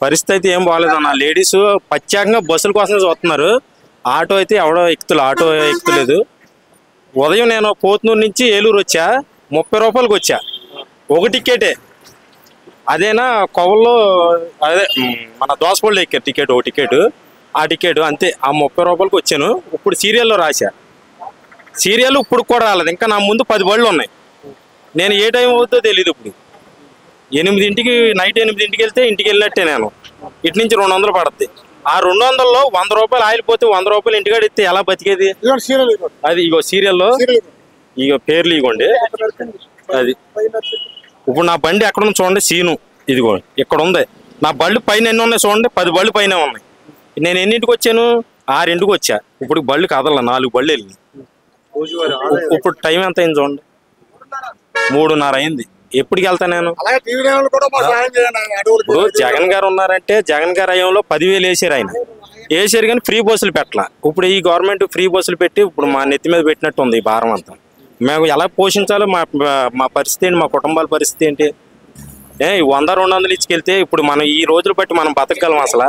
పరిస్థితి అయితే ఏం బాగాలేదన్న. లేడీస్ ప్రత్యేకంగా బస్సుల కోసం చూస్తున్నారు. ఆటో అయితే ఎవడో ఆటో ఎక్కుతలేదు. ఉదయం నేను పోతునూరు నుంచి ఏలూరు వచ్చా, 30 రూపాయలకి వచ్చా ఒక టికెటే. అదేనా కొవ్వల్లో అదే మన దోసపళ్ళు ఎక్కారు టికెట్, ఒక టికెట్, ఆ టికెట్ అంతే. ఆ 30 రూపాయలకి వచ్చాను. ఇప్పుడు సీరియల్లో రాశా. సీరియల్ ఇప్పుడు కూడా రాలేదు. ఇంకా నా ముందు 10 బళ్ళు ఉన్నాయి. నేను ఏ టైం అవుతుందో తెలియదు. ఇప్పుడు 8ంటికి, నైట్ 8ంటికి వెళ్తే ఇంటికి వెళ్ళినట్టే. నేను ఇటు నుంచి 200 పడుద్ది. ఆ 200లో 100 రూపాయలు ఆయిల్ పోతే 100 రూపాయలు ఇంటికాడ ఇస్తే ఎలా బతికేది? అది ఇగో సీరియల్లో ఇగో పేర్లు ఇగోండి. అది ఇప్పుడు నా బండి ఎక్కడ ఉంది చూడండి, సీను ఇదిగో ఇక్కడ ఉంది. నా బళ్ళు పైన ఎన్ని ఉన్నాయి చూడండి, 10 బళ్ళు పైన ఉన్నాయి. నేను ఎన్నింటికి వచ్చాను? 6ంటికి వచ్చా. ఇప్పుడు బళ్ళు కదల 4 బళ్ళు వెళ్ళి. ఇప్పుడు టైం ఎంత అయింది చూడండి, 3:30 అయింది. ఎప్పటికి వెళ్తా నేను? ఇప్పుడు జగన్ గారు ఉన్నారంటే జగన్ గారు అయ్యంలో 10,000 వేసారు. ఆయన వేసారు కానీ ఫ్రీ బస్సులు పెట్టాల. ఇప్పుడు ఈ గవర్నమెంట్ ఫ్రీ బస్సులు పెట్టి ఇప్పుడు మా నెత్తి మీద పెట్టినట్టు ఉంది ఈ భారం అంతా. మేము ఎలా పోషించాలో మా పరిస్థితి ఏంటి, మా కుటుంబాల పరిస్థితి ఏంటి? 100-200 ఇచ్చుకెళ్తే ఇప్పుడు మనం ఈ రోజులు బట్టి మనం బతకగలం అసలు?